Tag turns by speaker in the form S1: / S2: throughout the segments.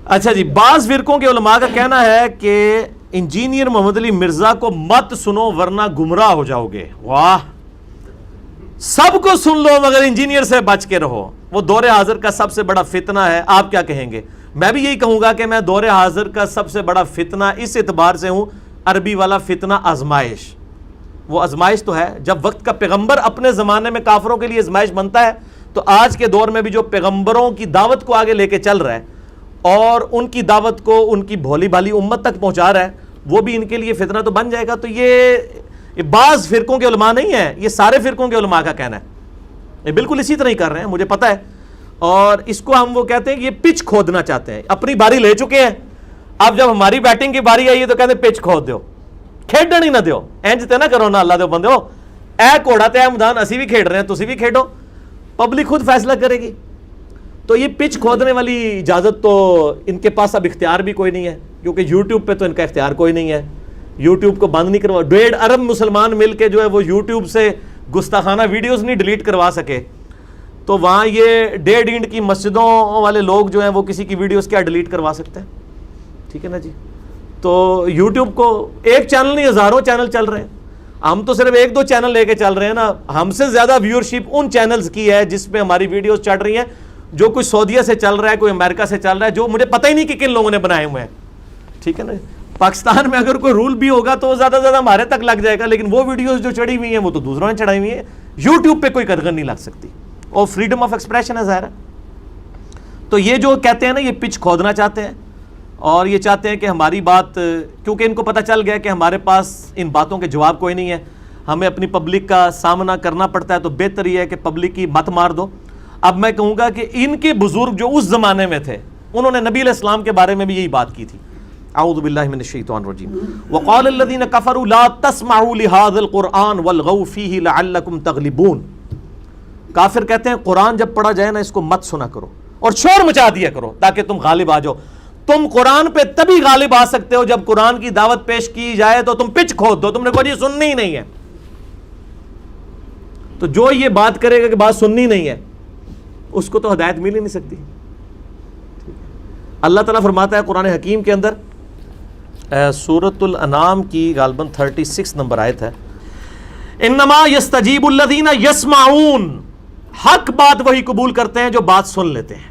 S1: اچھا جی، بعض فرقوں کے علماء کا کہنا ہے کہ انجینئر محمد علی مرزا کو مت سنو ورنہ گمراہ ہو جاؤ گے. واہ، سب کو سن لو مگر انجینئر سے بچ کے رہو. وہ دور حاضر کا سب سے بڑا فتنہ ہے. آپ کیا کہیں گے؟ میں بھی یہی کہوں گا کہ میں دور حاضر کا سب سے بڑا فتنہ اس اعتبار سے ہوں، عربی والا فتنہ آزمائش. وہ آزمائش تو ہے، جب وقت کا پیغمبر اپنے زمانے میں کافروں کے لیے آزمائش بنتا ہے، تو آج کے دور میں بھی جو پیغمبروں کی دعوت کو آگے لے کے چل رہا ہے اور ان کی دعوت کو ان کی بھولی بھالی امت تک پہنچا رہا ہے، وہ بھی ان کے لیے فتنہ تو بن جائے گا. تو یہ بعض فرقوں کے علماء نہیں ہیں، یہ سارے فرقوں کے علماء کا کہنا ہے. یہ بالکل اسی طرح ہی کر رہے ہیں، مجھے پتہ ہے. اور اس کو ہم وہ کہتے ہیں کہ یہ پچ کھودنا چاہتے ہیں. اپنی باری لے چکے ہیں، اب جب ہماری بیٹنگ کی باری آئی ہے تو کہتے ہیں پچ کھود دیو، کھیڈن ہی نہ دیو. اینج تے نہ کرو نا اللہ دے بندے ہو، اے کوڑا تے اے میدان اسی بھی کھیڈ رہے ہیں، تسی بھی کھیڈو، پبلک خود فیصلہ کرے گی. تو یہ پچ کھودنے والی اجازت تو ان کے پاس اب اختیار بھی کوئی نہیں ہے، کیونکہ یوٹیوب پہ تو ان کا اختیار کوئی نہیں ہے. یوٹیوب کو بند نہیں کروا، 1.5 ارب مسلمان مل کے جو ہے وہ یوٹیوب سے گستاخانہ ویڈیوز نہیں ڈیلیٹ کروا سکے. تو وہاں یہ 1.5 اینٹ کی مسجدوں والے لوگ جو ہیں وہ کسی کی ویڈیوز کیا ڈیلیٹ کروا سکتے ہیں؟ ٹھیک ہے نا جی. تو یوٹیوب کو ایک چینل نہیں، ہزاروں چینل چل رہے ہیں. ہم تو صرف 1-2 چینل لے کے چل رہے ہیں نا. ہم سے زیادہ ویورشپ ان چینلز کی ہے جس پہ ہماری ویڈیوز چڑھ رہی ہیں، جو کوئی سعودیہ سے چل رہا ہے، کوئی امریکہ سے چل رہا ہے، جو مجھے پتہ ہی نہیں کہ کن لوگوں نے بنائے ہوئے ہیں. ٹھیک ہے نا. پاکستان میں اگر کوئی رول بھی ہوگا تو زیادہ سے زیادہ ہمارے تک لگ جائے گا، لیکن وہ ویڈیوز جو چڑھی ہوئی ہیں وہ تو دوسروں نے چڑھائی ہوئی ہیں. یوٹیوب پہ کوئی قدغن نہیں لگ سکتی، اور فریڈم آف ایکسپریشن ہے ظاہر ہے. تو یہ جو کہتے ہیں نا، یہ پچ کھودنا چاہتے ہیں، اور یہ چاہتے ہیں کہ ہماری بات، کیونکہ ان کو پتہ چل گیا کہ ہمارے پاس ان باتوں کے جواب کوئی نہیں ہے، ہمیں اپنی پبلک کا سامنا کرنا پڑتا ہے، تو بہتر یہ ہے کہ پبلک کی مت مار دو. اب میں کہوں گا کہ ان کے بزرگ جو اس زمانے میں تھے، انہوں نے نبی علیہ السلام کے بارے میں بھی یہی بات کی تھی. اعوذ باللہ من الشیطان الرجیم. وقال الذین کفروا لا تسمعوا لهذا القرآن والغوا فیہ لعلکم تغلبون. کافر کہتے ہیں قرآن جب پڑھا جائے نا اس کو مت سنا کرو اور شور مچا دیا کرو تاکہ تم غالب آ جاؤ. تم قرآن پہ تبھی غالب آ سکتے ہو جب قرآن کی دعوت پیش کی جائے تو تم پچ کھود دو. تم نے کہا جی سننی ہی نہیں ہے، تو جو یہ بات کرے گا کہ بات سننی نہیں ہے اس کو تو ہدایت مل ہی نہیں سکتی. اللہ تعالیٰ فرماتا ہے قرآن حکیم کے اندر، سورۃ الانعام کی غالباً 36 نمبر آیت ہے، انما یستجیب الذین یسمعون، حق بات وہی قبول کرتے ہیں جو بات سن لیتے ہیں.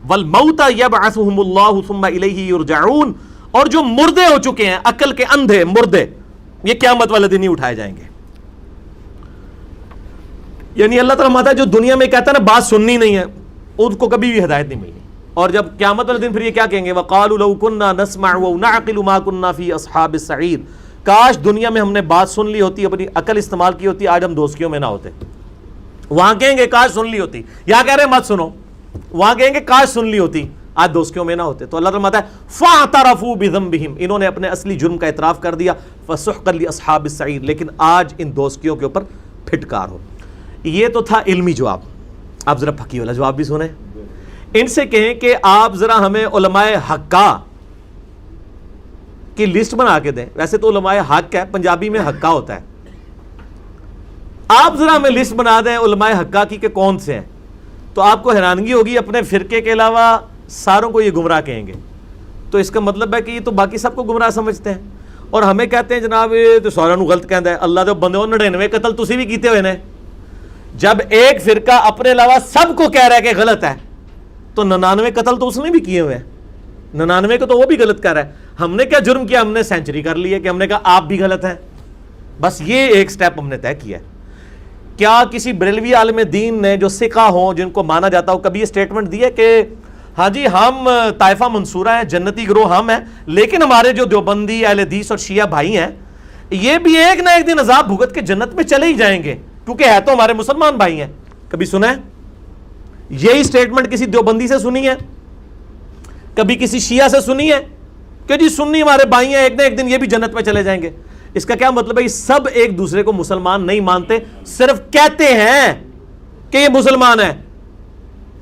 S1: والموتى یبعثهم اللہ ثم الیہ یرجعون، اور جو مردے ہو چکے ہیں، عقل کے اندھے مردے، یہ قیامت والے دن ہی اٹھائے جائیں گے. یعنی اللہ تعالیٰ ماتا ہے جو دنیا میں کہتا ہے نا بات سننی نہیں ہے، ان کو کبھی بھی ہدایت نہیں ملنی. اور جب قیامت والے دن پھر یہ کیا کہیں گے؟ وَقَالُوا لَوْ كُنَّا نَسْمَعُ وَنَعْقِلُ مَا كُنَّا فِي أَصْحَابِ السَّعِيرِ. کاش دنیا میں ہم نے بات سن لی ہوتی، اپنی عقل استعمال کی ہوتی، آج ہم دوزخیوں میں نہ ہوتے. وہاں کہیں گے کاش سن لی ہوتی، یہاں کہہ رہے ہیں مت سنو، وہاں کہیں گے کاش سن لی ہوتی، آج دوزخیوں میں نہ ہوتے. تو اللہ تعالیٰ ماتا ہے فَاعْتَرَفُوا بِذَنبِهِمْ، انہوں نے اپنے اصلی جرم کا اعتراف کر دیا. فَسُحْقًا لِأَصْحَابِ السَّعِيرِ، لیکن آج ان دوزخیوں کے اوپر پھٹکار ہو. یہ تو تھا علمی جواب. آپ ذرا پھکی والا جواب بھی سنیں. ان سے کہیں کہ آپ ذرا ہمیں علماء حقہ کی لسٹ بنا کے دیں. ویسے تو علماء حق ہے، پنجابی میں حقہ ہوتا ہے. آپ ذرا ہمیں لسٹ بنا دیں علماء حقہ کی کہ کون سے ہیں. تو آپ کو حیرانگی ہوگی، اپنے فرقے کے علاوہ ساروں کو یہ گمراہ کہیں گے. تو اس کا مطلب ہے کہ یہ تو باقی سب کو گمراہ سمجھتے ہیں، اور ہمیں کہتے ہیں جناب یہ تو ساروں غلط کہندا ہے. اللہ دے بندے 99 قتل تسی بھی کیتے ہوئے نے. جب ایک فرقہ اپنے علاوہ سب کو کہہ رہا ہے کہ غلط ہے، تو 99 قتل تو اس نے بھی کیے ہوئے ہیں. 99 کو تو وہ بھی غلط کر رہا ہے. ہم نے کیا جرم کیا؟ ہم نے سینچری کر لی ہے کہ ہم نے کہا آپ بھی غلط ہیں. بس یہ ایک سٹیپ ہم نے طے کیا ہے. کیا کسی بریلوی عالم دین نے جو سکھا ہوں، جن کو مانا جاتا ہو، کبھی یہ سٹیٹمنٹ دی ہے کہ ہاں جی ہم طائفہ منصورہ ہیں، جنتی گروہ ہم ہیں، لیکن ہمارے جو دیوبندی اہل حدیث اور شیعہ بھائی ہیں یہ بھی ایک نہ ایک دن عذاب بھگت کے جنت میں چلے ہی جائیں گے کیونکہ ہے تو ہمارے مسلمان بھائی ہیں؟ کبھی سنا ہے یہی سٹیٹمنٹ؟ کسی دیوبندی سے سنی ہے؟ کبھی کسی شیعہ سے سنی ہے کہ جی سنی ہمارے بھائی ہیں، ایک نہ ایک دن یہ بھی جنت میں چلے جائیں گے؟ اس کا کیا مطلب ہے؟ یہ سب ایک دوسرے کو مسلمان نہیں مانتے، صرف کہتے ہیں کہ یہ مسلمان ہے،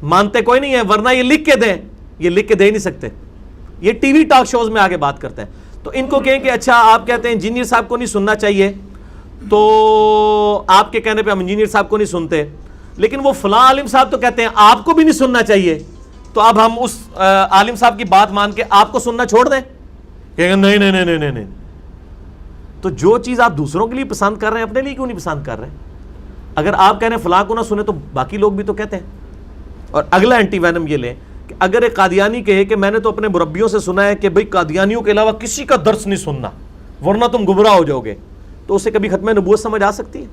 S1: مانتے کوئی نہیں ہے. ورنہ یہ لکھ کے دیں، یہ لکھ کے دے ہی نہیں سکتے. یہ ٹی وی ٹاک شوز میں آگے بات کرتے ہیں. تو ان کو کہیں کہ اچھا آپ کہتے ہیں انجینئر صاحب کو نہیں سننا چاہیے، تو آپ کے کہنے پہ ہم انجینئر صاحب کو نہیں سنتے، لیکن وہ فلاں عالم صاحب تو کہتے ہیں آپ کو بھی نہیں سننا چاہیے. تو اب ہم اس عالم صاحب کی بات مان کے آپ کو سننا چھوڑ دیں کہ نہیں نہیں نہیں نہیں نہیں. تو جو چیز آپ دوسروں کے لیے پسند کر رہے ہیں اپنے لیے کیوں نہیں پسند کر رہے ہیں؟ اگر آپ کہہ رہے ہیں فلاں کو نہ سنیں تو باقی لوگ بھی تو کہتے ہیں. اور اگلا اینٹی وینم یہ لیں کہ اگر ایک قادیانی کہے کہ میں نے تو اپنے مربیوں سے سنا ہے کہ بھئی قادیانیوں کے علاوہ کسی کا درس نہیں سننا ورنہ تم گمراہ ہو جاؤ گے, تو اسے کبھی ختم نبوت سمجھ آ سکتی ہے؟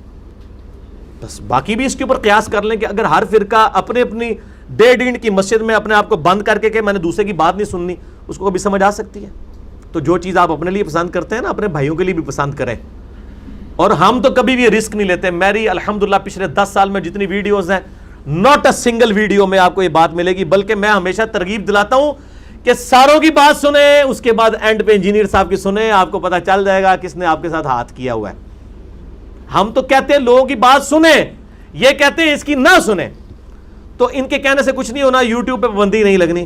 S1: بس باقی بھی اس کے اوپر قیاس کر لیں کہ اگر ہر فرقہ اپنے اپنی ڈیڑھ اینٹ کی مسجد میں اپنے آپ کو بند کر کے کہ میں نے دوسرے کی بات نہیں سننی, اس کو کبھی سمجھ آ سکتی ہے؟ تو جو چیز آپ اپنے لیے پسند کرتے ہیں نا اپنے بھائیوں کے لیے بھی پسند کریں. اور ہم تو کبھی بھی رسک نہیں لیتے. میری الحمدللہ پچھلے 10 سال میں جتنی ویڈیوز ہیں ناٹ اے سنگل ویڈیو میں آپ کو یہ بات ملے گی, بلکہ میں ہمیشہ ترغیب دلاتا ہوں کہ ساروں کی بات سنیں, اس کے بعد اینڈ پہ انجینئر صاحب کی سنیں, آپ کو پتہ چل جائے گا کس نے آپ کے ساتھ ہاتھ کیا ہوا ہے. ہم تو کہتے ہیں لوگوں کی بات سنیں, یہ کہتے ہیں اس کی نہ سنیں. تو ان کے کہنے سے کچھ نہیں ہونا, یوٹیوب پہ پابندی نہیں لگنی,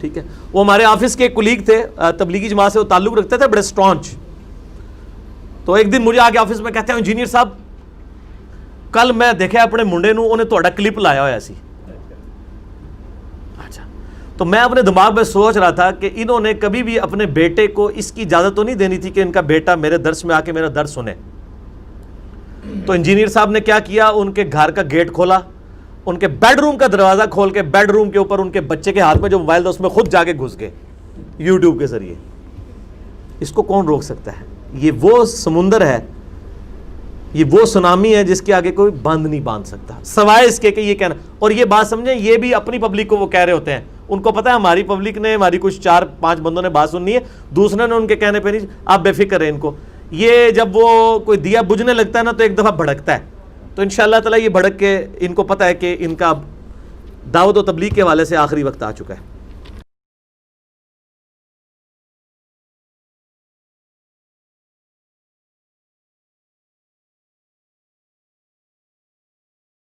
S1: ٹھیک ہے. وہ ہمارے آفس کے کولیگ تھے, تبلیغی جماعت سے وہ تعلق رکھتے تھے, بڑے اسٹرانچ. تو ایک دن مجھے آگے آفس میں کہتے ہیں انجینئر صاحب کل میں دیکھا اپنے منڈے نو انہیں تھوڑا کلپ لایا ہوا سی. اچھا, تو میں اپنے دماغ میں سوچ رہا تھا کہ انہوں نے کبھی بھی اپنے بیٹے کو اس کی اجازت تو نہیں دینی تھی کہ ان کا بیٹا میرے درس میں آ کے میرا درس سنے. تو انجینئر صاحب نے کیا کیا, ان کے گھر کا گیٹ کھولا, ان کے بیڈ روم کا دروازہ کھول کے بیڈ روم کے اوپر ان کے بچے کے ہاتھ میں جو موبائل تھا اس میں خود جا کے گھس گئے یوٹیوب کے ذریعے. اس کو کون روک سکتا ہے؟ یہ وہ سمندر ہے, یہ وہ سونامی ہے جس کے آگے کوئی بند نہیں باندھ سکتا سوائے اس کے کہ یہ کہنا. اور یہ بات سمجھیں, یہ بھی اپنی پبلک کو وہ کہہ رہے ہوتے ہیں, ان کو پتا ہے ہماری پبلک نے, ہماری کچھ 4-5 بندوں نے بات سننی ہے, دوسرے نے ان کے کہنے پہ نہیں. آپ بے فکر ہیں ان کو, یہ جب وہ کوئی دیا بجھنے لگتا ہے نا تو ایک دفعہ بھڑکتا ہے. تو انشاءاللہ تعالی یہ بھڑک کے ان کو پتا ہے کہ ان کا دعوت و تبلیغ کے حوالے سے آخری وقت آ چکا ہے.